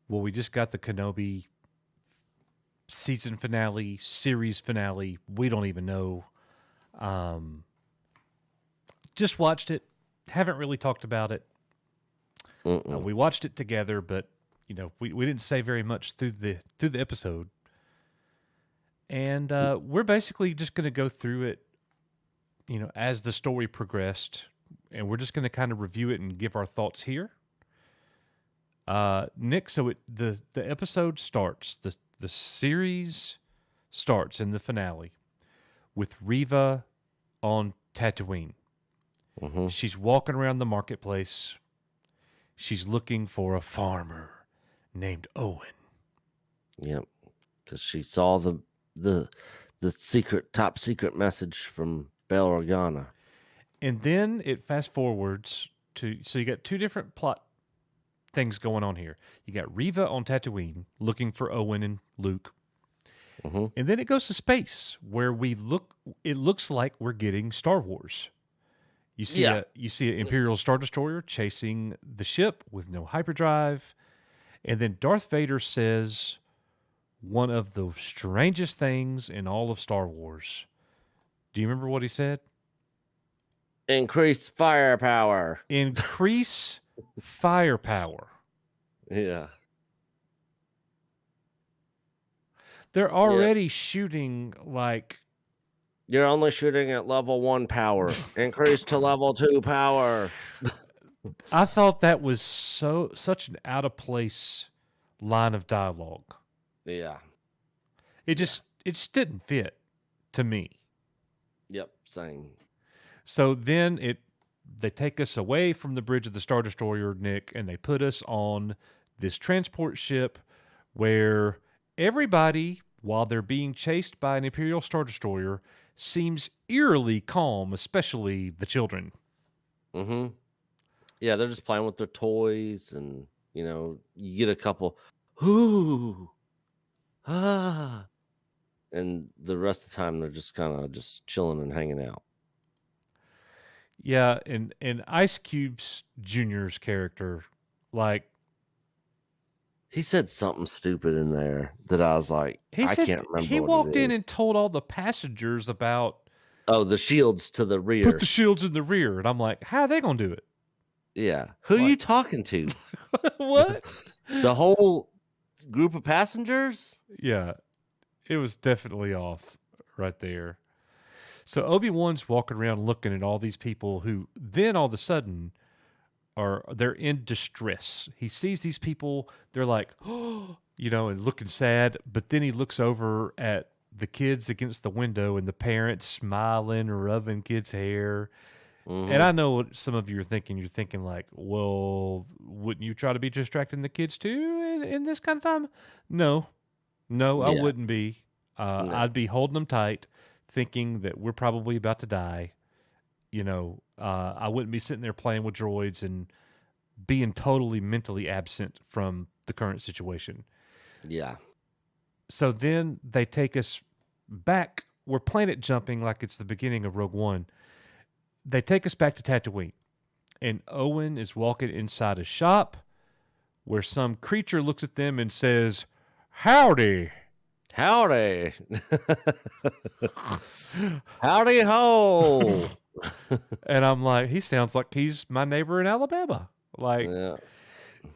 Well, we just got the Kenobi season finale, series finale. We don't even know. Just watched it. Haven't really talked about it. We watched it together, but we didn't say very much through the episode. And we're basically just going to go through it, as the story progressed, and we're just going to kind of review it and give our thoughts here. Nick, so the episode starts, the series starts in the finale with Reva on Tatooine. Mm-hmm. She's walking around the marketplace. She's looking for a farmer named Owen. Yep, because she saw the top secret message from Bail Organa. And then it fast forwards to, so you got two different plot things going on here. You got Reva on Tatooine looking for Owen and Luke. Mm-hmm. And then it goes to space where it looks like we're getting Star Wars. You see an Imperial Star Destroyer chasing the ship with no hyperdrive. And then Darth Vader says one of the strangest things in all of Star Wars. Do you remember what he said? Increase firepower. Increase firepower. Yeah. They're already shooting like... You're only shooting at level 1 power. Increase to level 2 power. I thought that was such an out of place line of dialogue. Yeah. It just didn't fit to me. Yep, same. So then they take us away from the bridge of the Star Destroyer, Nick, and they put us on this transport ship where everybody, while they're being chased by an Imperial Star Destroyer, seems eerily calm, especially the children. Mm-hmm. Yeah, they're just playing with their toys, and you get a couple, ooh, ah, and the rest of the time they're just kind of just chilling and hanging out. Yeah, and Ice Cube's Junior's character, like, he said something stupid in there that I was like, I can't remember. He walked in and told all the passengers about, the shields to the rear. Put the shields in the rear. And I'm like, how are they going to do it? Yeah. Who are you talking to? What? The whole group of passengers? Yeah. It was definitely off right there. So Obi-Wan's walking around looking at all these people who then all of a sudden they're in distress. He sees these people, they're like, oh, and looking sad. But then he looks over at the kids against the window and the parents smiling, rubbing kids' hair. Mm-hmm. And I know what some of you are thinking. You're thinking like, well, wouldn't you try to be distracting the kids too in this kind of time? No, I wouldn't be. No. I'd be holding them tight, thinking that we're probably about to die. I wouldn't be sitting there playing with droids and being totally mentally absent from the current situation. Yeah. So then they take us back. We're planet jumping like it's the beginning of Rogue One. They take us back to Tatooine. And Owen is walking inside a shop where some creature looks at them and says, howdy. Howdy. Howdy ho. And I'm like, he sounds like he's my neighbor in Alabama. Like, yeah.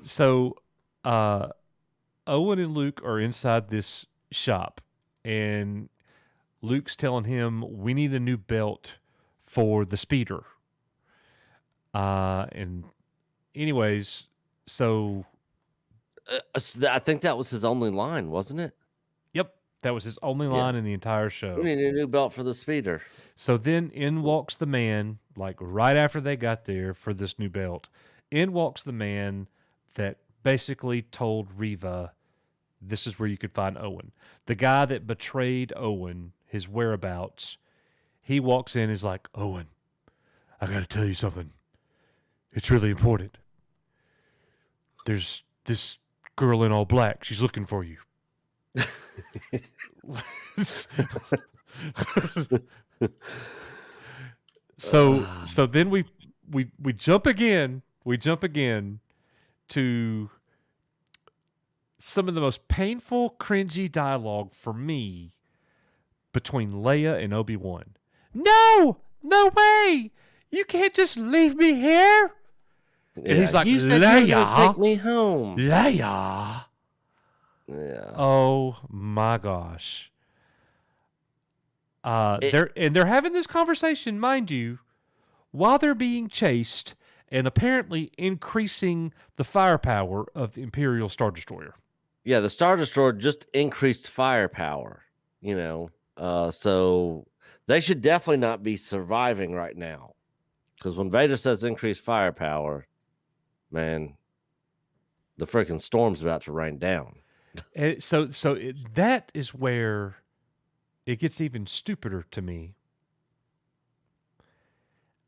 So Owen and Luke are inside this shop, and Luke's telling him, we need a new belt for the speeder. And anyways, so I think that was his only line, wasn't it? Yep, that was his only line in the entire show. We need a new belt for the speeder. So then in walks the man, like right after they got there for this new belt. In walks the man that basically told Reva, this is where you could find Owen. The guy that betrayed Owen, his whereabouts. He walks in and is like, Owen, I got to tell you something. It's really important. There's this girl in all black. She's looking for you. So then we jump again. We jump again to some of the most painful, cringy dialogue for me between Leia and Obi-Wan. No! No way! You can't just leave me here! Yeah. And he's like, you said you were gonna Leia! take me home. Leia! Yeah. Oh my gosh. They're having this conversation, mind you, while they're being chased and apparently increasing the firepower of the Imperial Star Destroyer. Yeah, the Star Destroyer just increased firepower, so they should definitely not be surviving right now. Because when Vader says increased firepower, man, the freaking storm's about to rain down. And that is where it gets even stupider to me.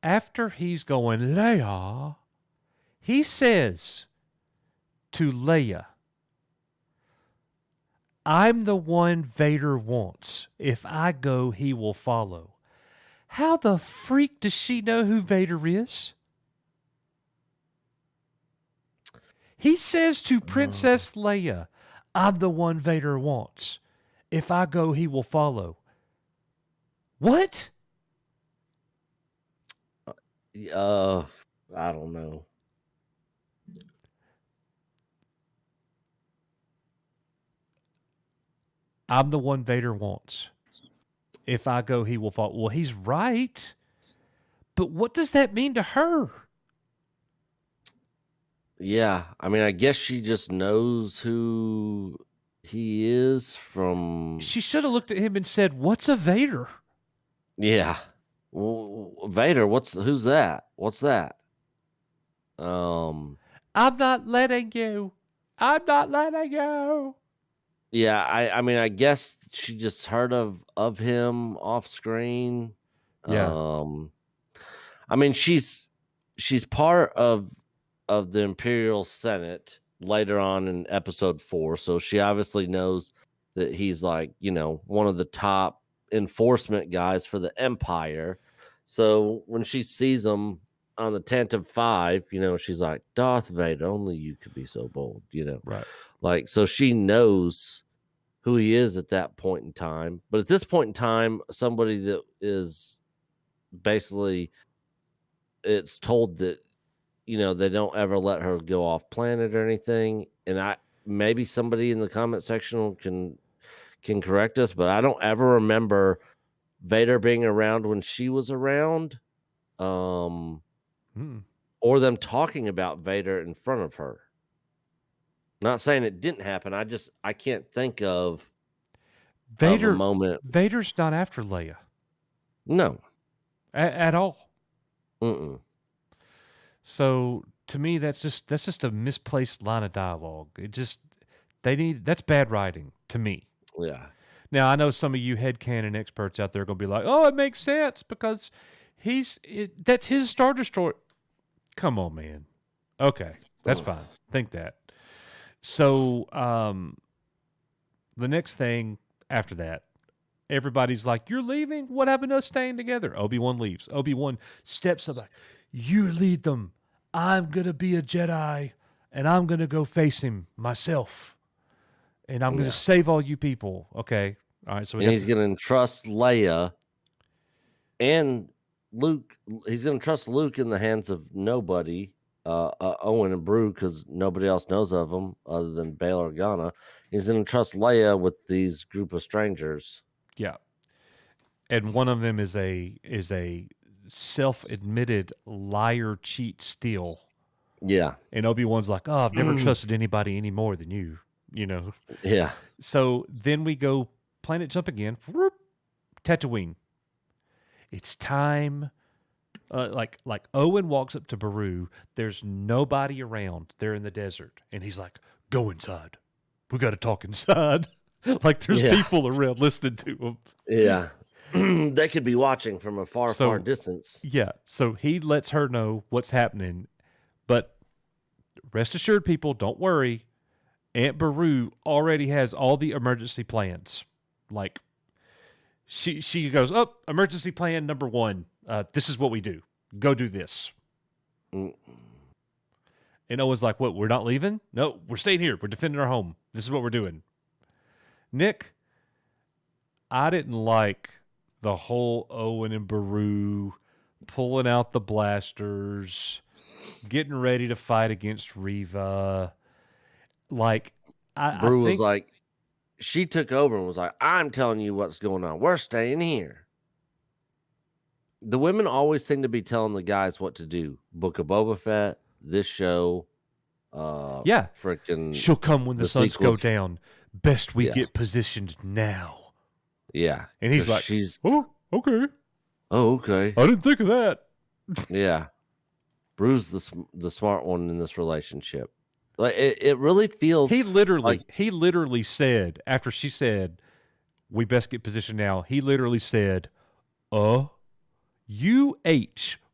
After he's going, Leia, he says to Leia, I'm the one Vader wants. If I go, he will follow. How the freak does she know who Vader is? He says to Princess Leia, I'm the one Vader wants. If I go, he will follow. What? I don't know. I'm the one Vader wants. If I go, he will follow. Well, he's right. But what does that mean to her? Yeah, I mean, I guess she just knows who he is from. She should have looked at him and said, what's a Vader? Yeah. Well, Vader, who's that? What's that? I'm not letting you. I'm not letting you. Yeah, I mean, I guess she just heard of him off screen. Yeah. I mean, she's part of the Imperial Senate later on in episode 4, so she obviously knows that he's like, one of the top enforcement guys for the Empire. So when she sees him on the Tantive 5, she's like, Darth Vader, only you could be so bold, Right. Like, so she knows who he is at that point in time. But at this point in time, somebody that is basically, it's told that, they don't ever let her go off planet or anything. And maybe somebody in the comment section can correct us, but I don't ever remember Vader being around when she was around. Or them talking about Vader in front of her. Not saying it didn't happen. I can't think of a moment. Vader's not after Leia. No. At all. Mm-mm. So to me, that's just a misplaced line of dialogue. That's bad writing to me. Yeah. Now I know some of you headcanon experts out there are gonna be like, "Oh, it makes sense because that's his Star Destroyer." Come on, man. Okay, that's fine. Think that. So the next thing after that, everybody's like, "You're leaving? What happened to us staying together?" Obi-Wan leaves. Obi-Wan steps up like, "You lead them. I'm going to be a Jedi, and I'm going to go face him myself. And I'm going to save all you people." Okay. All right. So he's going to entrust Leia and Luke. He's going to trust Luke in the hands of nobody, Owen and Beru, because nobody else knows of them other than Bail Organa. He's going to trust Leia with these group of strangers. Yeah. And one of them is a self-admitted liar, cheat, steal. Yeah. And Obi-Wan's like, "Oh, I've never trusted anybody any more than you," Yeah. So then we go planet jump again. Whoop, Tatooine. It's time. Like Owen walks up to Beru. There's nobody around. They're in the desert. And he's like, "Go inside. We got to talk inside." Like there's people around listening to him. Yeah. They could be watching from a far distance. Yeah. So he lets her know what's happening. But rest assured, people, don't worry. Aunt Beru already has all the emergency plans. Like she goes, "Oh, emergency plan number 1. This is what we do. Go do this." And Owen's like, what, we're not leaving? No, we're staying here. We're defending our home. This is what we're doing. Nick, I didn't like the whole Owen and Beru pulling out the blasters, getting ready to fight against Reva. Like, I Brew was think, like, she took over and was like, I'm telling you what's going on. We're staying here. The women always seem to be telling the guys what to do. Book of Boba Fett, this show, yeah, freaking she'll come when the suns go sequels. down. Best we Yeah. get positioned now. Yeah. And he's 'cause like, she's oh, okay. oh, okay. I didn't think of that. Yeah. Brew's the smart one in this relationship. Like it really feels He like literally said, after she said, we best get positioned now, he literally said, UH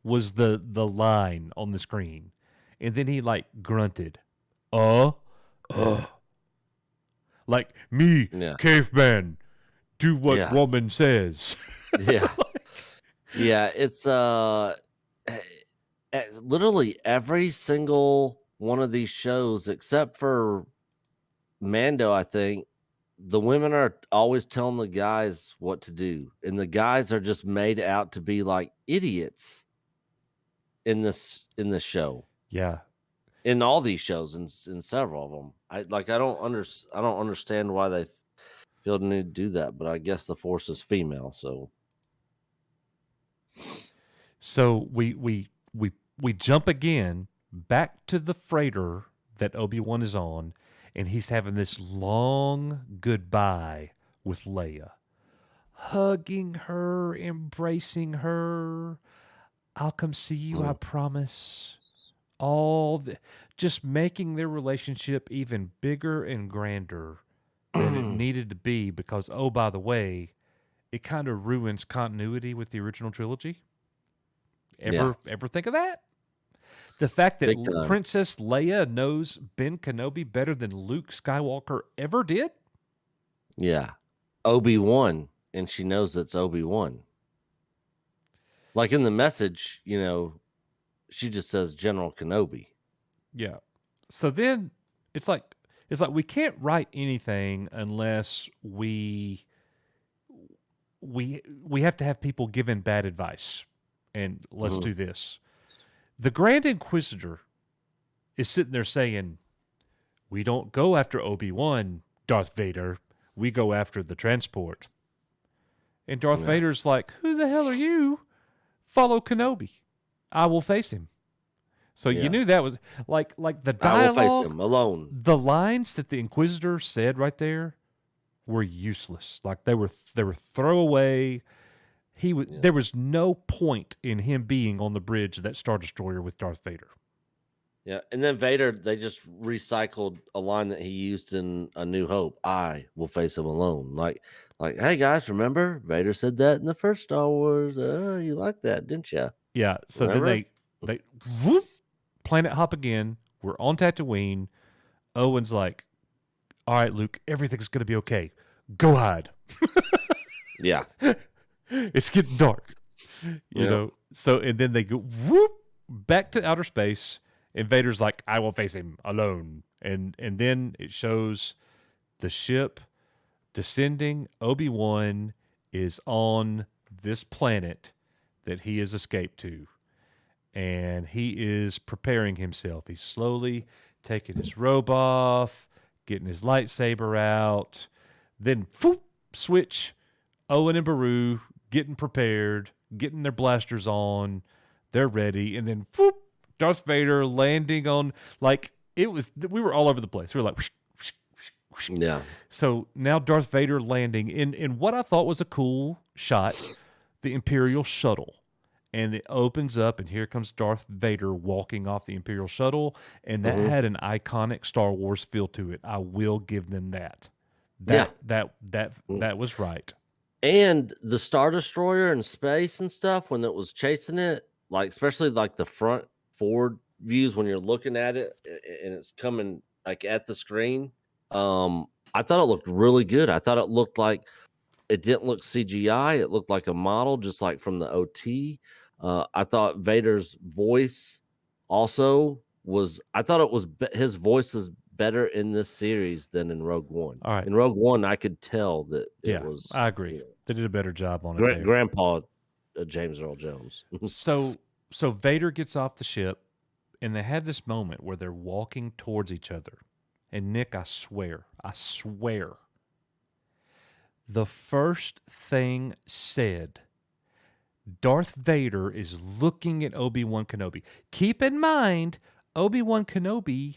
was the line on the screen. And then he like grunted, like me, yeah. caveman, do what Yeah. woman says. Yeah. Yeah, it's literally every single one of these shows except for Mando, I think, the women are always telling the guys what to do, and the guys are just made out to be like idiots in this show. Yeah. In all these shows, in several of them. I don't understand why they feel the need to do that, but I guess the Force is female, so So we jump again back to the freighter that Obi-Wan is on, and he's having this long goodbye with Leia. Hugging her, embracing her. I'll come see you, I promise. Just making their relationship even bigger and grander than it needed to be because, oh, by the way, it kind of ruins continuity with the original trilogy. Ever think of that? The fact that big time. Princess Leia knows Ben Kenobi better than Luke Skywalker ever did? Yeah. Obi-Wan, and she knows it's Obi-Wan. Like in the message, she just says General Kenobi. Yeah. So then it's like we can't write anything unless we have to have people giving bad advice. And let's do this. The Grand Inquisitor is sitting there saying, we don't go after Obi-Wan, Darth Vader. We go after the transport. And Darth Vader's like, who the hell are you? Follow Kenobi. I will face him. So you knew that was like the dialogue. I will face him alone. The lines that the Inquisitor said right there were useless. Like they were throwaway. There was no point in him being on the bridge of that Star Destroyer with Darth Vader. Yeah, and then Vader, they just recycled a line that he used in A New Hope. I will face him alone. Like, hey guys, remember Vader said that in the first Star Wars? You liked that, didn't you? Yeah. So remember? Then they whoop, planet hop again. We're on Tatooine. Owen's like, all right, Luke, everything's gonna be okay. Go hide. Yeah. It's getting dark. You know. So and then they go whoop back to outer space. And Vader's like, I will face him alone. And then it shows the ship descending. Obi-Wan is on this planet that he has escaped to. And he is preparing himself. He's slowly taking his robe off, getting his lightsaber out. Then, whoop, switch. Owen and Beru getting prepared, getting their blasters on. They're ready. And then, whoop. Darth Vader landing on, we were all over the place. We were like, whoosh, whoosh, whoosh, whoosh. Yeah. So now Darth Vader landing in what I thought was a cool shot, the Imperial shuttle. And it opens up, and here comes Darth Vader walking off the Imperial shuttle. And that had an iconic Star Wars feel to it. I will give them that. That was right. And the Star Destroyer in space and stuff, when it was chasing it, like especially like the front forward views when you're looking at it and it's coming like at the screen, I thought it looked really good. I thought it looked like it didn't look CGI. It looked like a model, just like from the OT. I thought Vader's voice also I thought it was his voice is better in this series than in Rogue One. All right. In Rogue One, I could tell that it Yeah, was, I agree. you know, They did a better job on it there. Grandpa James Earl Jones. So Vader gets off the ship, and they have this moment where they're walking towards each other. And Nick, I swear, the first thing said, Darth Vader is looking at Obi-Wan Kenobi. Keep in mind, Obi-Wan Kenobi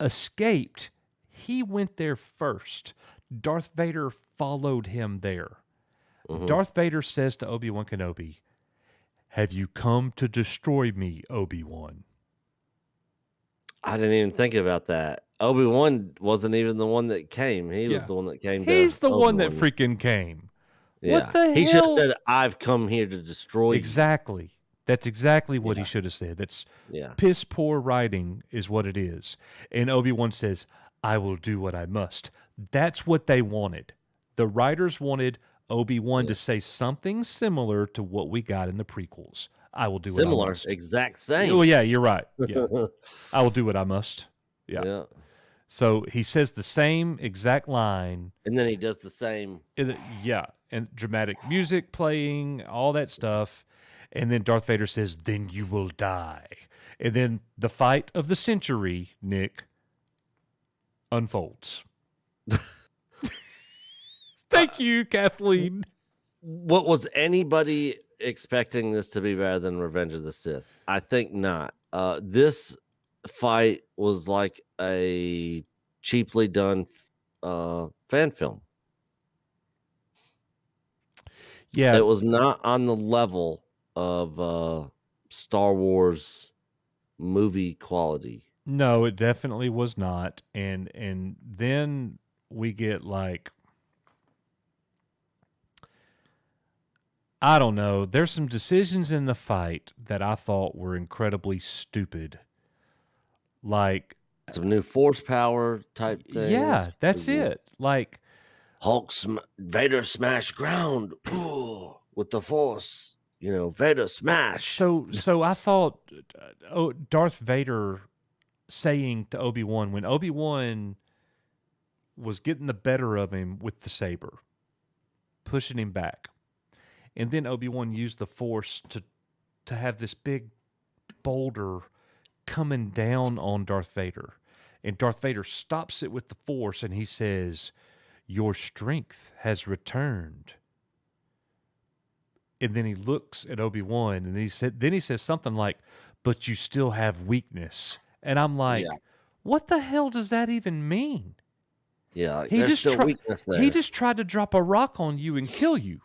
escaped. He went there first. Darth Vader followed him there. Mhm. Darth Vader says to Obi-Wan Kenobi, "Have you come to destroy me, Obi-Wan?" I didn't even think about that. Obi-Wan wasn't even the one that came. He was Yeah. the one that came He's to the one that Obi-Wan. freaking came. Yeah. What the He should have hell? said, "I've come here to destroy you." Exactly. That's exactly what he Yeah. should have said. That's Yeah. piss poor writing is what it is. And Obi-Wan says, "I will do what I must." That's what they wanted. The writers wanted Obi-Wan Yeah. to say something similar to what we got in the prequels. I will do what I Similar, must. exact Oh, same. yeah, you're right. Yeah. I will do what I must. Yeah. Yeah. So he says the same exact line. And then he does the same. Yeah. And dramatic music playing, all that stuff. And then Darth Vader says, "Then you will die." And then the fight of the century, Nick, unfolds. Thank you, Kathleen. What was anybody expecting this to be better than Revenge of the Sith? I think not. This fight was like a cheaply done fan film. Yeah. It was not on the level of Star Wars movie quality. No, it definitely was not. And then we get like, I don't know. There's some decisions in the fight that I thought were incredibly stupid. Like, Some new force power type things. yeah, that's it. Like, Vader smash ground with the force. You know, Vader smash. so I thought Darth Vader saying to Obi-Wan, when Obi-Wan was getting the better of him with the saber, pushing him back, and then Obi-Wan used the force to have this big boulder coming down on Darth Vader, and Darth Vader stops it with the force, and he says, "Your strength has returned." And then he looks at Obi-Wan, and he says something like, "But you still have weakness." And I'm like, Yeah. what the hell does that even mean? Yeah, like, He there's just still weakness there. He just tried to drop a rock on you and kill you.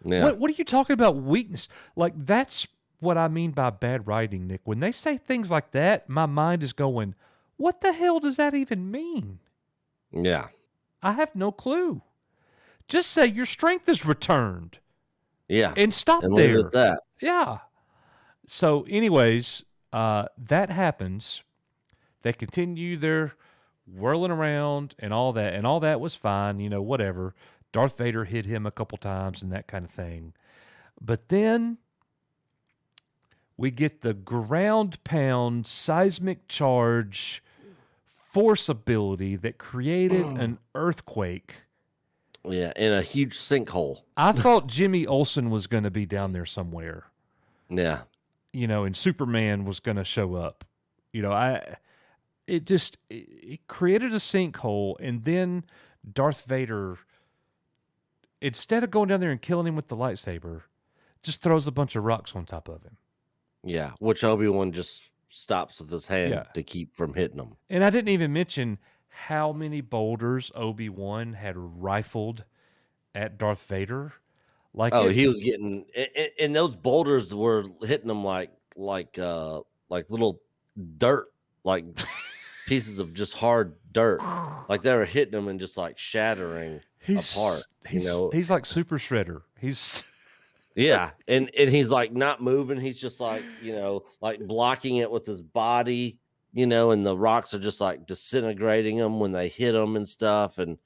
Yeah. What are you talking about weakness? Like, that's what I mean by bad writing, Nick. When they say things like that, my mind is going, what the hell does that even mean? Yeah. I have no clue. Just say your strength is returned. Yeah. And stop And leave it there. at that. Yeah. So, anyways, that happens. They continue their whirling around and all that was fine, whatever. Darth Vader hit him a couple times and that kind of thing. But then we get the ground pound seismic charge force ability that created an earthquake. Yeah, in a huge sinkhole. I thought Jimmy Olsen was going to be down there somewhere. Yeah. And Superman was going to show up. It created a sinkhole, and then Darth Vader, instead of going down there and killing him with the lightsaber, just throws a bunch of rocks on top of him. Yeah, which Obi-Wan just stops with his hand Yeah. to keep from hitting him. And I didn't even mention how many boulders Obi-Wan had rifled at Darth Vader. Like, he was getting, and those boulders were hitting him like little dirt, like pieces of just hard dirt. Like they were hitting him and just like shattering apart. He's like Super Shredder. He's yeah, and he's like not moving. He's just like like blocking it with his body. And the rocks are just like disintegrating him when they hit him and stuff. And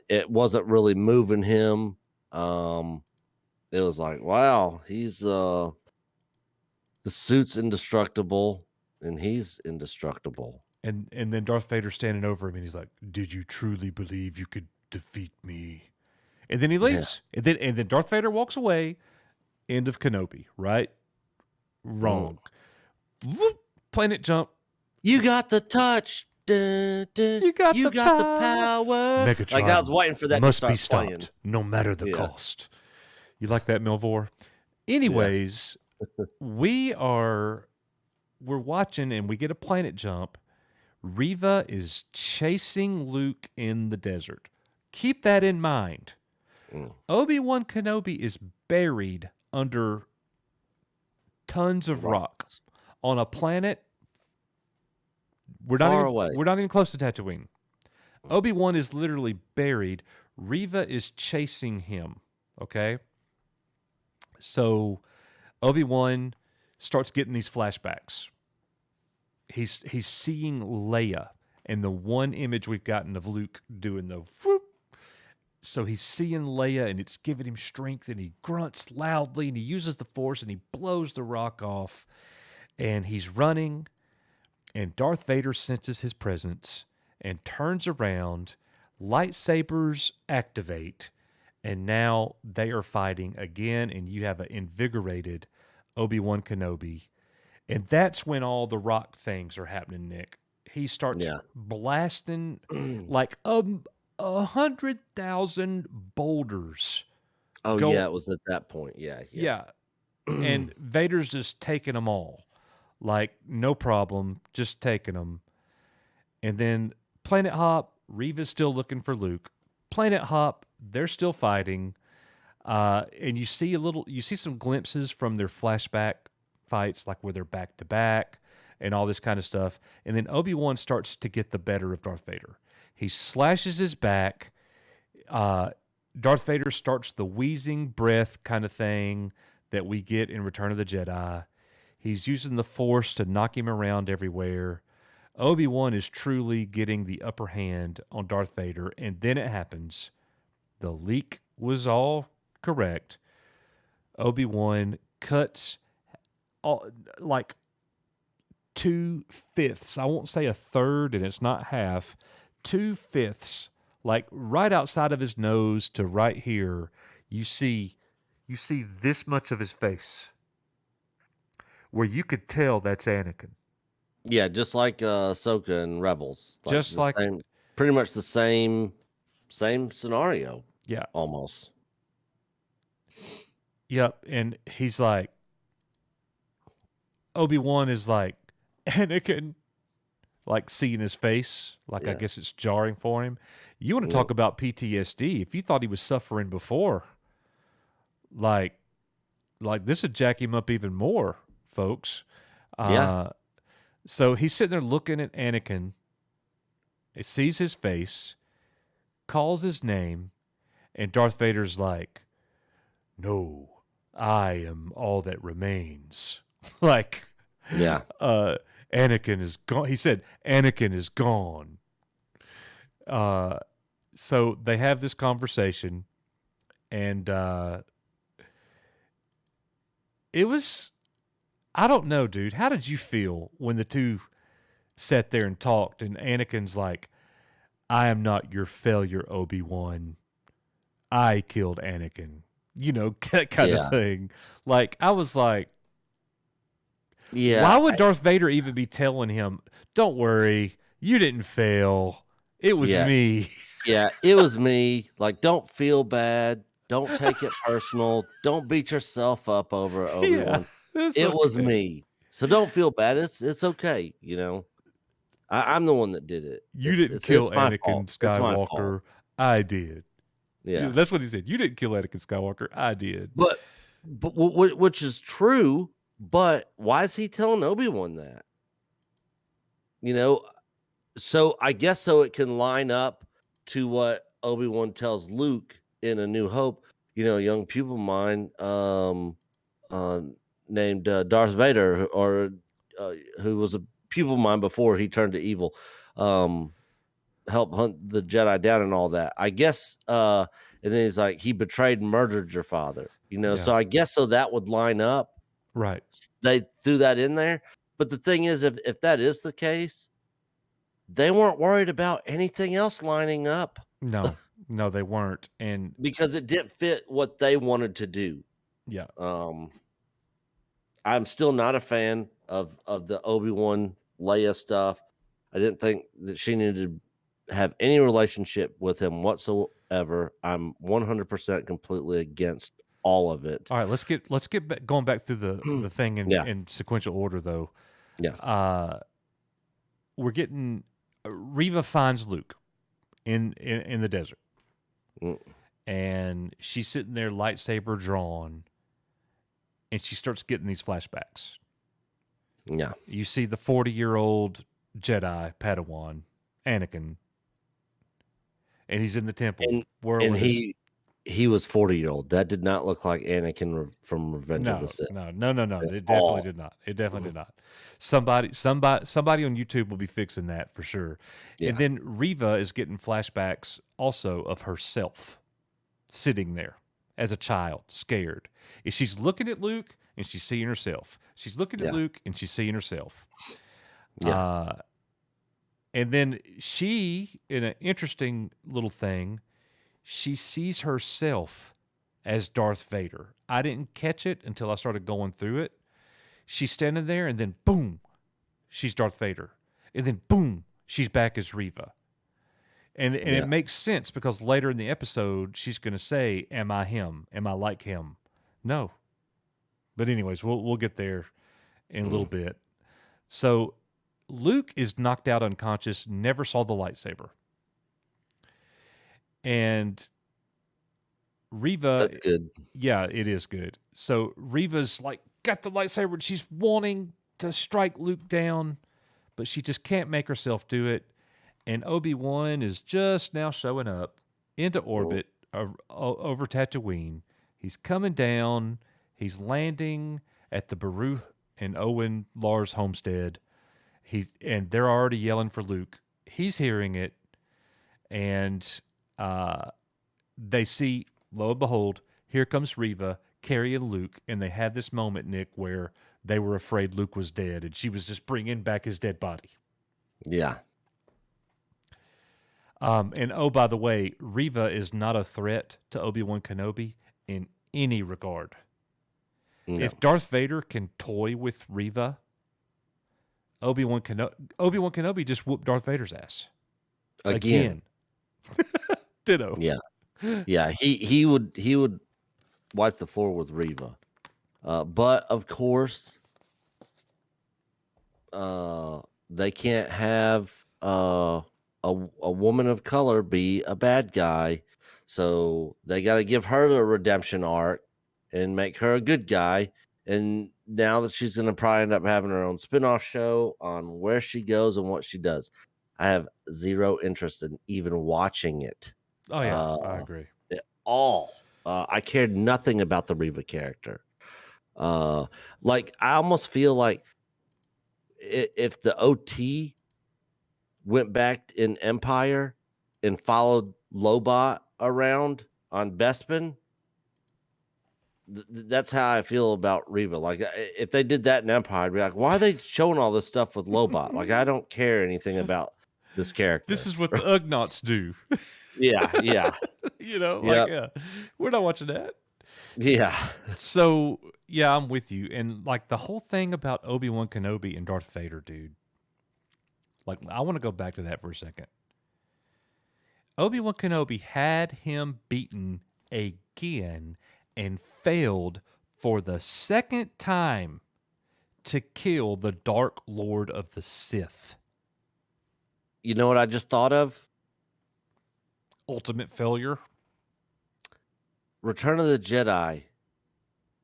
it wasn't really moving him. It was like, wow, he's the suit's indestructible. and he's indestructible. And then Darth Vader standing over him, and he's like, "Did you truly believe you could defeat me?" And then he Yeah. leaves. And then Darth Vader walks away. End of Kenobi. Right? Wrong. Whoop, planet jump. You got the touch. Dun, dun. You got You the got the power. power. Megatron Like I was waiting for that to must start be stopped, playing. no matter the Yeah. cost. You like that, Milvor? Anyways, we're watching, and we get a planet jump. Reva is chasing Luke in the desert. Keep that in mind. Mm. Obi-Wan Kenobi is buried under tons of rock on a planet. We're Far away. We're not even close to Tatooine. Obi-Wan is literally buried. Reva is chasing him. Okay? So Obi-Wan starts getting these flashbacks. He's seeing Leia, and the one image we've gotten of Luke doing the whoop. So he's seeing Leia, and it's giving him strength, and he grunts loudly, and he uses the Force, and he blows the rock off, and he's running, and Darth Vader senses his presence and turns around. Lightsabers activate, and now they are fighting again, and you have an invigorated Obi-Wan Kenobi. And that's when all the rock things are happening, Nick. He starts blasting like 100,000 boulders. Oh, yeah, it was at that point. Yeah. And Vader's just taking them all. Like, no problem, just taking them. And then Planet Hop, Reva's still looking for Luke. Planet Hop, they're still fighting. And you see some glimpses from their flashback fights, like where they're back to back and all this kind of stuff. And then Obi-Wan starts to get the better of Darth Vader. He slashes his back. Darth Vader starts the wheezing breath kind of thing that we get in Return of the Jedi. He's using the Force to knock him around everywhere. Obi-Wan is truly getting the upper hand on Darth Vader, and then it happens. The leak was all correct. Obi-Wan cuts like 2/5. I won't say a third, and it's not half. 2/5, like right outside of his nose to right here. You see this much of his face, where you could tell that's Anakin. Yeah, just like Ahsoka and Rebels. Just like pretty much the same scenario. Yeah. Almost. Yep. And he's like, Obi-Wan is like, Anakin, like seeing his face. Like, I guess it's jarring for him. You want to talk about PTSD. If you thought he was suffering before, like this would jack him up even more, folks. So he's sitting there looking at Anakin. He sees his face, calls his name, and Darth Vader's like, "No, I am all that remains." Like, Anakin is gone. He said, "Anakin is gone." So they have this conversation, and it was, I don't know, dude. How did you feel when the two sat there and talked, and Anakin's like, "I am not your failure, Obi-Wan. I killed Anakin." You know, kind of thing. Like, I was like, why would Darth Vader even be telling him, "Don't worry, you didn't fail. It was me." Yeah, it was me. Like, don't feel bad. Don't take it personal. Don't beat yourself up over it, Obi-Wan. It was me. So don't feel bad. It's okay, you know. I'm the one that did it. You didn't kill Anakin Skywalker. I did. Yeah, that's what he said. You didn't kill Anakin Skywalker. I did. But which is true. But why is he telling Obi-Wan that? You know, so I guess so it can line up to what Obi-Wan tells Luke in A New Hope. You know, young pupil of mine named Darth Vader, or who was a pupil of mine before he turned to evil, helped hunt the Jedi down and all that. I guess, and then he's like, he betrayed and murdered your father. You know, so I guess so that would line up. Right. They threw that in there. But the thing is, if that is the case, they weren't worried about anything else lining up No, no, they weren't. And because it didn't fit what they wanted to do. yeah, I'm still not a fan of the Obi-Wan Leia stuff. I didn't think that she needed to have any relationship with him whatsoever. I'm 100% completely against all of it. all right, let's get back, going back through the thing Yeah. in sequential order though. Yeah. We're getting Reva finds Luke in the desert, Mm. and she's sitting there, lightsaber drawn, and she starts getting these flashbacks. Yeah. You see the 40-year-old Jedi Padawan, Anakin, and he's in the temple. And he was 40-year-old. That did not look like Anakin from Revenge of the Sith. No. At It definitely all. did not. It definitely did not. Somebody on YouTube will be fixing that for sure. Yeah. And then Reva is getting flashbacks also of herself sitting there as a child, scared. And she's looking at Luke and she's seeing herself. She's looking at Yeah. Luke and she's seeing herself. Yeah. And then she, in an interesting little thing, she sees herself as Darth Vader. I didn't catch it until I started going through it. She's standing there, and then boom, she's Darth Vader. And then boom, she's back as Reva. And it makes sense because later in the episode, she's going to say, "Am I him? Am I like him?" No. But anyways, we'll get there in a little bit. So Luke is knocked out unconscious, never saw the lightsaber. And Reva, That's good. yeah, it is good. So Reva's like got the lightsaber and she's wanting to strike Luke down, but she just can't make herself do it. And Obi-Wan is just now showing up into orbit over Tatooine. He's coming down. He's landing at the Beru and Owen Lars homestead. And they're already yelling for Luke. He's hearing it, and they see, lo and behold, here comes Reva carrying Luke, and they had this moment, Nick, where they were afraid Luke was dead, and she was just bringing back his dead body. Yeah. And oh, by the way, Reva is not a threat to Obi-Wan Kenobi in any regard. No. If Darth Vader can toy with Reva, Obi-Wan Kenobi just whooped Darth Vader's ass. Again. Ditto. Yeah. Yeah. He would wipe the floor with Reva. But of course, they can't have a woman of color be a bad guy. So they got to give her a redemption arc and make her a good guy. And now that she's going to probably end up having her own spinoff show on where she goes and what she does, I have zero interest in even watching it. Oh, yeah, I agree. At all. I cared nothing about the Reva character. Like, I almost feel like if the OT went back in Empire and followed Lobot around on Bespin, that's how I feel about Reva. Like, if they did that in Empire, I'd be like, why are they showing all this stuff with Lobot? Like, I don't care anything about this character. This is what the Ugnaughts do. Yeah. You know, Yep. like, we're not watching that. Yeah. So, yeah, I'm with you. And, like, the whole thing about Obi-Wan Kenobi and Darth Vader, dude, like, I want to go back to that for a second. Obi-Wan Kenobi had him beaten again and failed for the second time to kill the Dark Lord of the Sith. You know what I just thought of? Ultimate failure. Return of the Jedi.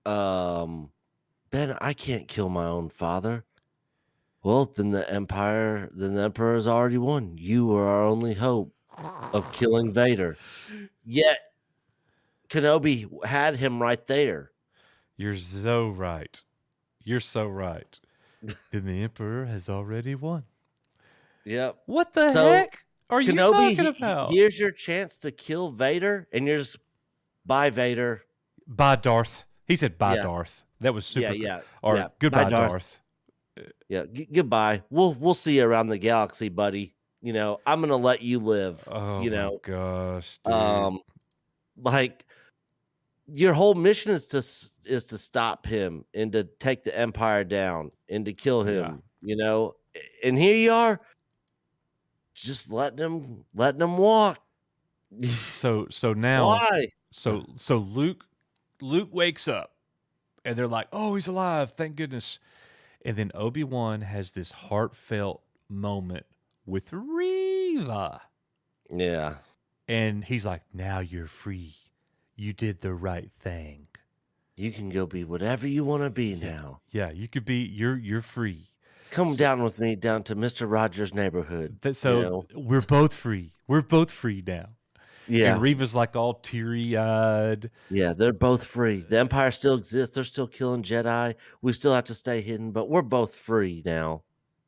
Ben, I can't kill my own father. Well, then the Emperor has already won. You are our only hope of killing Vader. Yet Kenobi had him right there. You're so right. You're so right. Then the Emperor has already won. Yep. What the So, heck are you Kenobi, talking about? here's your chance to kill Vader, and you're just, bye, Vader. Bye, Darth. He said bye, Yeah. Darth. That was super. Yeah. Or Yeah. goodbye, Bye, Darth. Darth. Yeah, goodbye. We'll see you around the galaxy, buddy. I'm gonna let you live. Oh You my know, gosh, dude. um, like your whole mission is to stop him and to take the empire down and to kill Yeah. him. And here you are, just letting him walk. So now Why? so Luke wakes up and they're like, "Oh, he's alive. Thank goodness." And then Obi-Wan has this heartfelt moment with Reva. Yeah, And he's like, "Now you're free. You did the right thing." you can go be whatever you want to be Yeah. now. Yeah, you could be you're free. Come So, down with me down to Mr. Rogers' neighborhood. so we're both free. We're both free now. And Yeah, Reva's like all teary-eyed. yeah, they're both free. The Empire still exists. They're still killing Jedi. We still have to stay hidden, but we're both free now.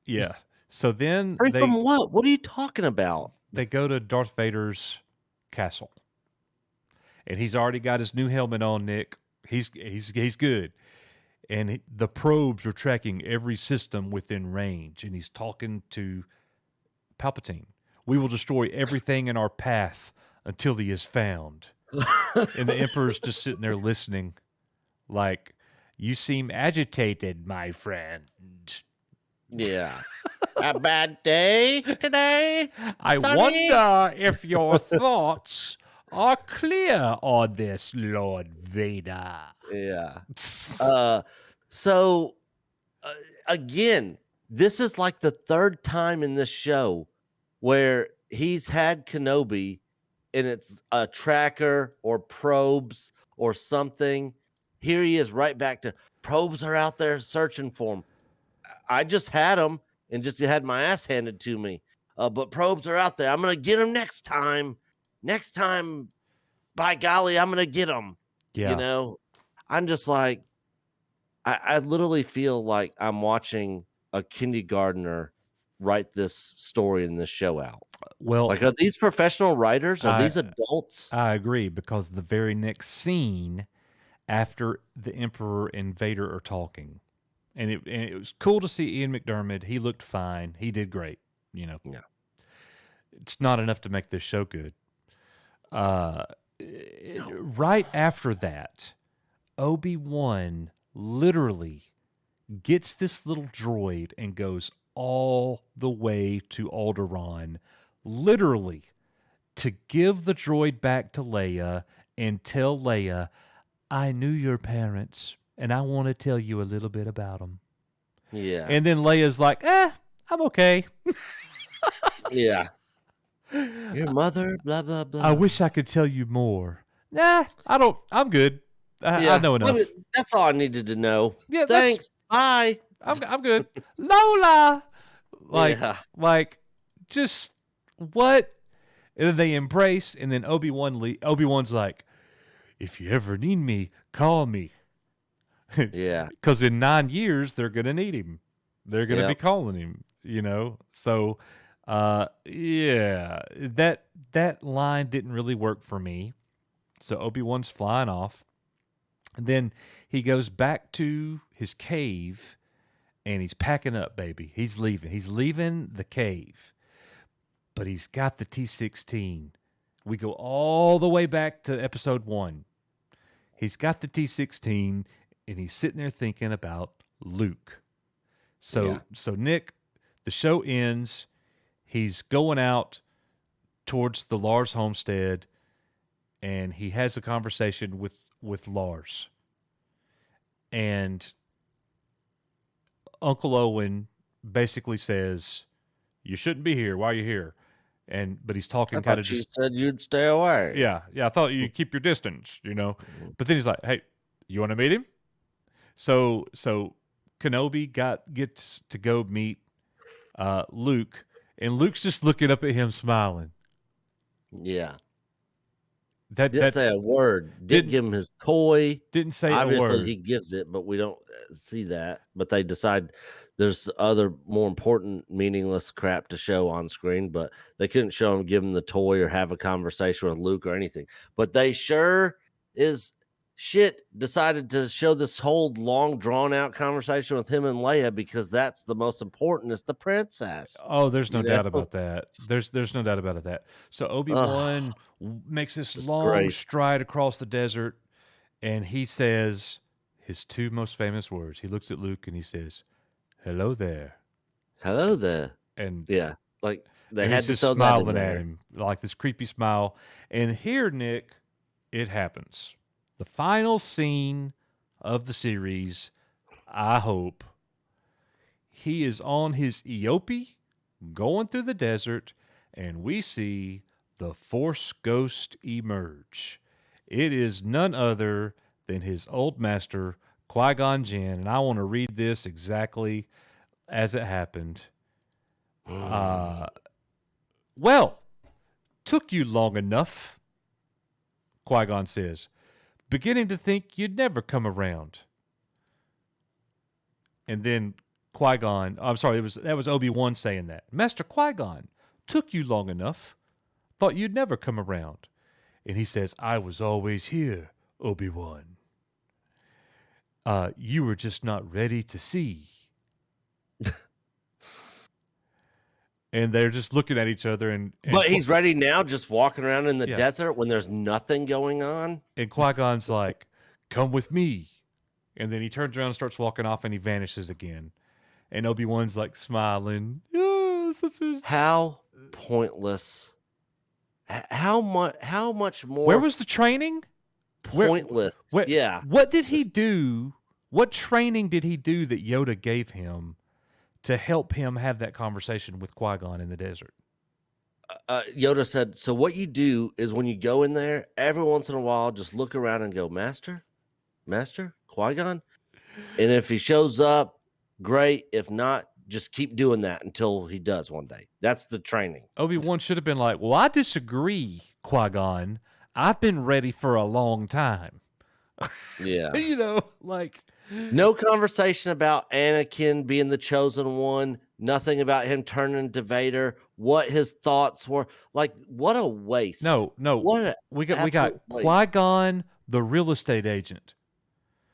Yeah. So then Free they from what? What are you talking about? they go to Darth Vader's castle. And he's already got his new helmet on, Nick. He's good. And the probes are tracking every system within range, and he's talking to Palpatine. We will destroy everything in our path until he is found. And the Emperor's just sitting there listening, like, "You seem agitated, my friend. Yeah. A bad day today? I Sonny?" wonder if your thoughts are clear on this, Lord Vader." Yeah. So again, this is like the third time in this show where he's had Kenobi and it's a tracker or probes or something. Here he is right back to probes are out there searching for him. I just had them and just had my ass handed to me. But probes are out there. I'm going to get them next time. Next time, by golly, I'm going to get them. Yeah. I'm just like, I literally feel like I'm watching a kindergartner write this story in this show out. Well, Like, are these professional writers? Are these I adults? I agree, because the very next scene after the Emperor and Vader are talking, and it was cool to see Ian McDermott. He looked fine. He did great. Yeah. It's not enough to make this show good. Uh, right after that, Obi-Wan literally gets this little droid and goes all the way to Alderaan, literally, to give the droid back to Leia and tell Leia, "I knew your parents, and I want to tell you a little bit about them." Yeah. And then Leia's like, "I'm okay. Yeah. Your mother, blah, blah, blah. I wish I could tell you more." "Nah, I don't. I'm good. I know enough." That's all I needed to know. Yeah, Thanks. Bye. I'm good. Lola, Yeah. like, just what? And then they embrace, and then Obi-Wan's like, "If you ever need me, call me." Yeah. Because in 9 years they're gonna need him. They're gonna be Yep. calling him. So, yeah, that line didn't really work for me. So Obi-Wan's flying off, and then he goes back to his cave, and he's packing up, baby. He's leaving. He's leaving the cave, but he's got the T-16. We go all the way back to episode 1. He's got the T-16, and he's sitting there thinking about Luke. Yeah. So Nick, the show ends. He's going out towards the Lars homestead, and he has a conversation with Lars. And Uncle Owen basically says, "You shouldn't be here. Why are you here?" But he's I talking kind of thought you just, said you'd stay away. yeah. I thought you'd keep your distance. But then he's like, "Hey, you want to meet him?" So Kenobi gets to go meet Luke, and Luke's just looking up at him, smiling. Yeah. That's say a word. Didn't didn't- give him his toy. didn't say a Obviously, word. he gives it, but we don't see that. But they decide there's other more important, meaningless crap to show on screen. But they couldn't show him, give him the toy, or have a conversation with Luke or anything. But they sure is shit, decided to show this whole long, drawn out conversation with him and Leia because that's the most important. Is the princess, Oh, there's no you know? doubt about that. There's no doubt about that. So Oh, Obi-Wan makes this long disgrace. stride across the desert, and he says his two most famous words. He looks at Luke and he says, "Hello there," Hello there. and Yeah, like they and he's had to just throw that in smiling at there. him like this creepy smile. And here, Nick, it happens. The final scene of the series. I hope he is on his Eopie going through the desert, and we see the Force Ghost emerge. It is none other than his old master, Qui-Gon Jinn, and I want to read this exactly as it happened. Uh, well, took you long enough, Qui-Gon says, beginning to think you'd never come around. And then Qui-Gon, I'm sorry, that was Obi-Wan saying that. Master Qui-Gon, took you long enough. Thought you'd never come around. And he says, I was always here, Obi-Wan. You were just not ready to see. And they're just looking at each other. And But he's ready now, just walking around in the Yeah. desert when there's nothing going on. And Qui-Gon's like, come with me. And then he turns around and starts walking off and he vanishes again. And Obi-Wan's like smiling. Yeah, How pointless. How much more Where was the training? pointless? Yeah. What did he do? What training did he do that Yoda gave him to help him have that conversation with Qui-Gon in the desert? Yoda said, so what you do is when you go in there, every once in a while, just look around and go, Master, Qui-Gon. And if he shows up, great. If not, just keep doing that until he does one day. That's the training. Obi-Wan should have been like, well, I disagree, Qui-Gon. I've been ready for a long time. Yeah. You know, like... No conversation about Anakin being the chosen one. Nothing about him turning into Vader. What his thoughts were. Like, what a waste. No. What we got waste. Qui-Gon, the real estate agent.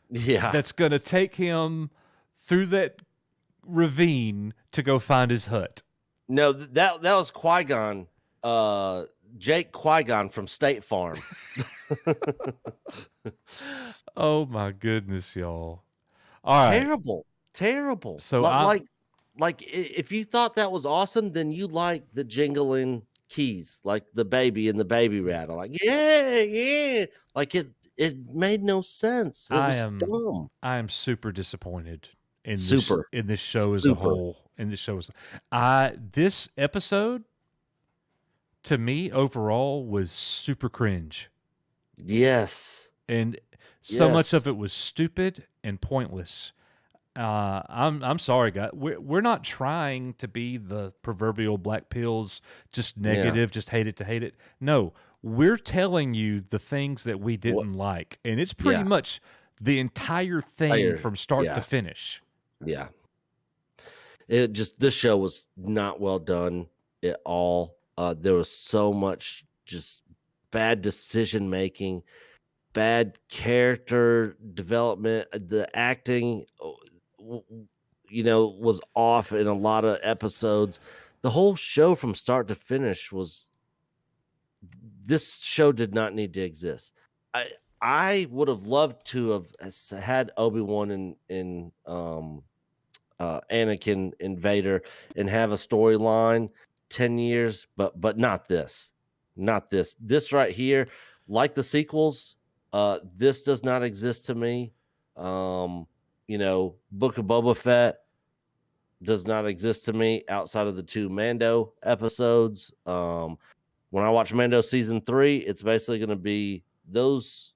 Yeah. That's going to take him through that ravine to go find his hut. No, that was Qui-Gon. Jake Qui-Gon from State Farm. Oh my goodness, y'all. All right. Terrible. So like if you thought that was awesome, then you like the jingling keys, like the baby and the baby rattle. Like, yeah. Like it made no sense. It was dumb. I am super disappointed in Super. this show as a whole. This episode to me overall was super cringe. Yes. And so much of it was stupid and pointless. I'm sorry, guys. We're not trying to be the proverbial black pills, just negative, just hate it to hate it. No, we're telling you the things that we didn't like, and it's pretty much the entire thing from start to finish. Yeah. This show was not well done at all. There was so much just bad decision making, bad character development. The acting, was off in a lot of episodes. The whole show from start to finish this show did not need to exist. I would have loved to have had Obi-Wan and Anakin and Vader and have a storyline 10 years, but not this. This right here, like the sequels, this does not exist to me. Book of Boba Fett does not exist to me outside of the 2 Mando episodes. When I watch Mando season 3, it's basically going to be those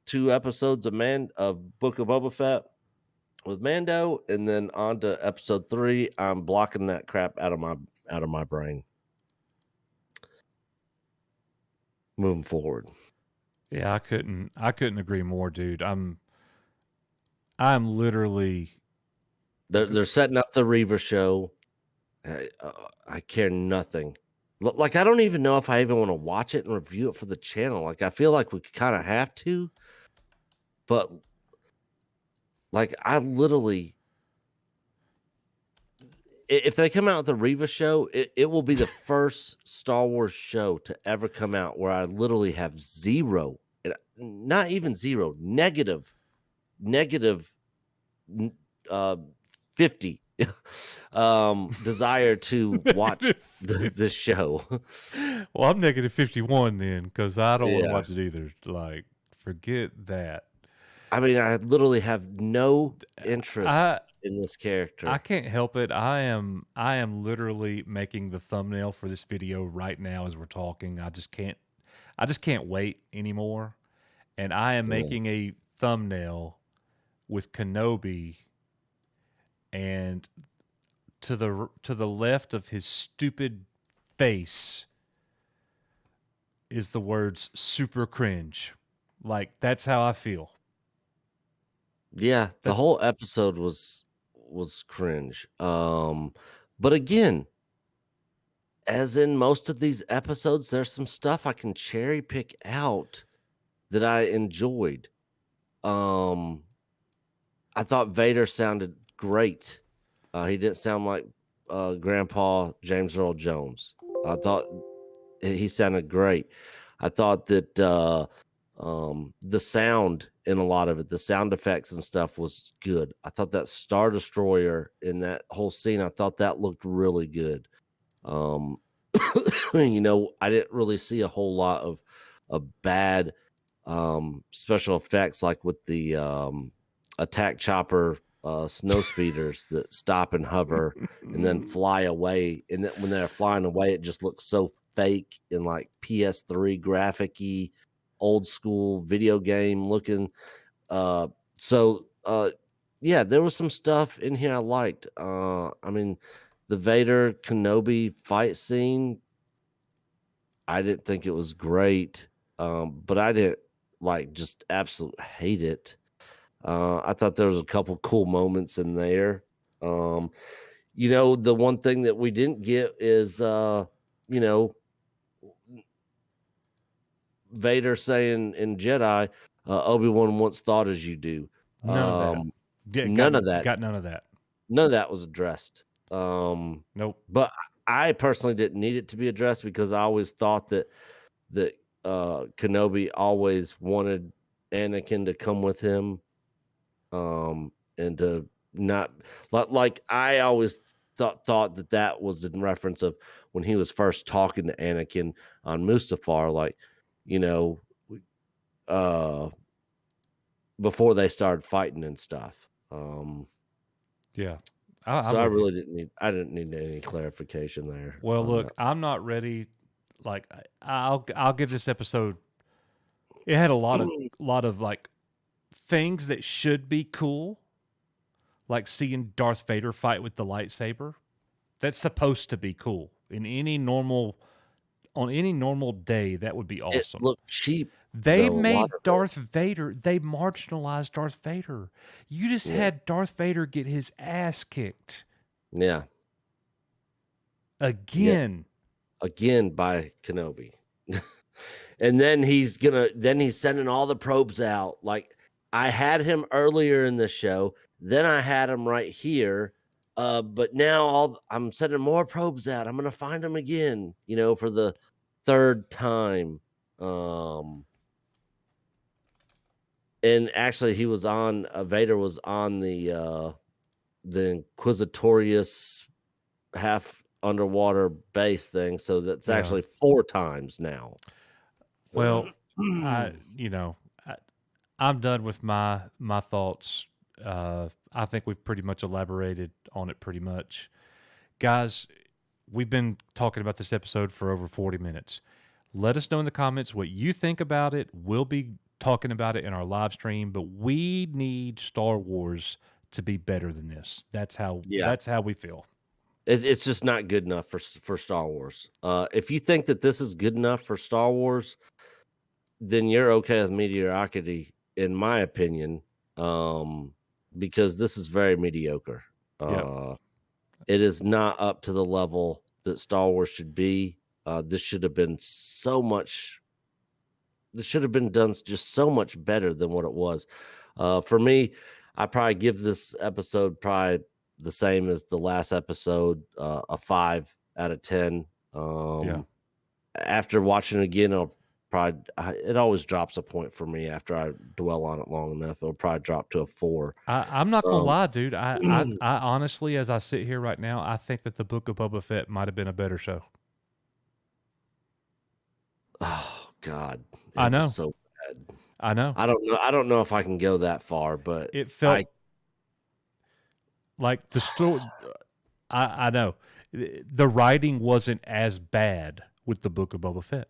2 episodes of Book of Boba Fett with Mando, and then on to episode 3. I'm blocking that crap out of my brain. Moving forward. Yeah, I couldn't agree more, dude. I'm literally. They're setting up the Reva show. I care nothing. Like, I don't even know if I even want to watch it and review it for the channel. Like, I feel like we kind of have to, but like I literally, if they come out with the Reva show, it will be the first Star Wars show to ever come out where I literally have zero, not even zero, negative, n- uh, 50 desire to watch Negative this 50. show. Well, I'm negative 51 then because I don't want to Yeah. watch it either. Like, forget that. I mean, I literally have no I interest in this I character. can't help it. I am literally making the thumbnail for this video right now as we're talking. I just can't wait anymore. And I am Yeah. making a thumbnail with Kenobi, and to the left of his stupid face is the words super cringe. Like, that's how I feel. Yeah, the That whole episode was cringe. But again, as in most of these episodes, there's some stuff I can cherry pick out that I enjoyed. Um, I thought Vader sounded great. He didn't sound like Grandpa James Earl Jones. I thought he sounded great. I thought that the sound in a lot of it, the sound effects and stuff was good. I thought that Star Destroyer in that whole scene, I thought that looked really good. Um, I didn't really see a whole lot of bad special effects like with the attack chopper snow speeders that stop and hover and then fly away. And then when they're flying away, it just looks so fake and like PS3 graphic-y, old school video game looking. Uh, so yeah, there was some stuff in here I liked. I mean, the Vader Kenobi fight scene, I didn't think it was great, but I didn't like just absolute hate it. I thought there was a couple cool moments in there. Um, the one thing that we didn't get is you know, Vader saying in Jedi, Obi-Wan once thought as you do. None of that. Um, Get got none of that got none of that. none of that was addressed. Um, Nope. but I personally didn't need it to be addressed because I always thought that Kenobi always wanted Anakin to come with him, and to not like I always thought that that was in reference of when he was first talking to Anakin on Mustafar, like you know, uh, before they started fighting and stuff. Yeah. So I'm I with you. really didn't need any clarification there Well, on that. look, I'm not ready. Like, I'll give this episode. It had a lot of like things that should be cool, like seeing Darth Vader fight with the lightsaber. That's supposed to be cool. On any normal day, that would be It awesome. looked cheap They though, a lot made of it. Darth Vader, they marginalized Darth Vader. You just Yeah, had Darth Vader get his ass kicked yeah, yeah. again. Again by Kenobi. And then he's sending all the probes out. Like I had him earlier in the show, then I had him right here. But now I'm sending more probes out. I'm gonna find him again, for the third time. Um, and actually he was on Vader was on the Inquisitorius half underwater base thing, so that's Yeah. actually four times now. Well, I you know, I, I'm done with my thoughts. I think we've pretty much elaborated on it pretty much. Guys, we've been talking about this episode for over 40 minutes. Let us know in the comments what you think about it. We'll be talking about it in our live stream, but we need Star Wars to be better than this. That's how Yeah. that's how we feel. It's just not good enough for Star Wars. If you think that this is good enough for Star Wars, then you're okay with mediocrity, in my opinion, because this is very mediocre. Yep. It is not up to the level that Star Wars should be. This should have been so much. This should have been done just so much better than what it was. For me, I probably give this episode probably the same as the last episode, a 5 out of 10. Yeah. After watching it again, it always drops a point for me after I dwell on it long enough. It'll probably drop to a 4. I'm not gonna Um, lie, dude. I honestly, as I sit here right now, I think that the Book of Boba Fett might have been a better show. oh God, I it was know, so bad. I know. I don't know if I can go that far, but It I felt like the story. I know the writing wasn't as bad with the Book of Boba Fett.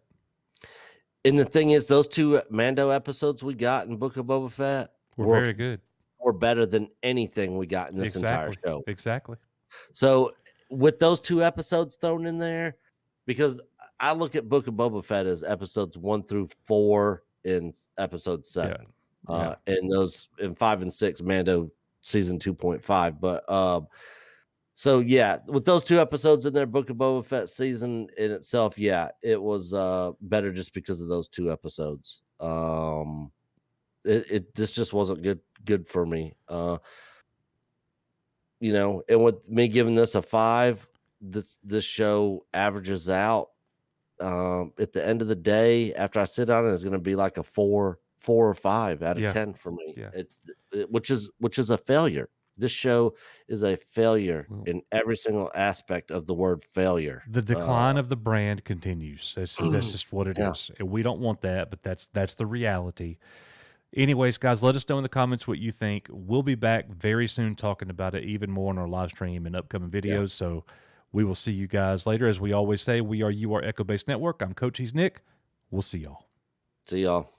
and the thing is, those 2 Mando episodes we got in Book of Boba Fett We're very good. were better than anything we got in this entire Exactly. show. Exactly. So, with those 2 episodes thrown in there, because I look at Book of Boba Fett as episodes 1 through 4 in episode 7. Yeah. And those in 5 and 6, Mando season 2.5. But so yeah, with those 2 episodes in there, Book of Boba Fett season in itself, yeah, it was better just because of those 2 episodes. This just wasn't good for me. And with me giving this a 5, this show averages out. At the end of the day, after I sit on it, it's going to be like a 4 or 5 out of Yeah. 10 for me. Yeah. Which is a failure. This show is a failure Well, in every single aspect of the word failure. the decline of the brand continues. That's just what it Yeah. is. And we don't want that, but that's the reality. Anyways, guys, let us know in the comments what you think. We'll be back very soon talking about it even more on our live stream and upcoming videos. Yeah. So we will see you guys later. As we always say, we are You Are Echo Based Network. I'm Coach He's Nick. We'll see y'all. See y'all.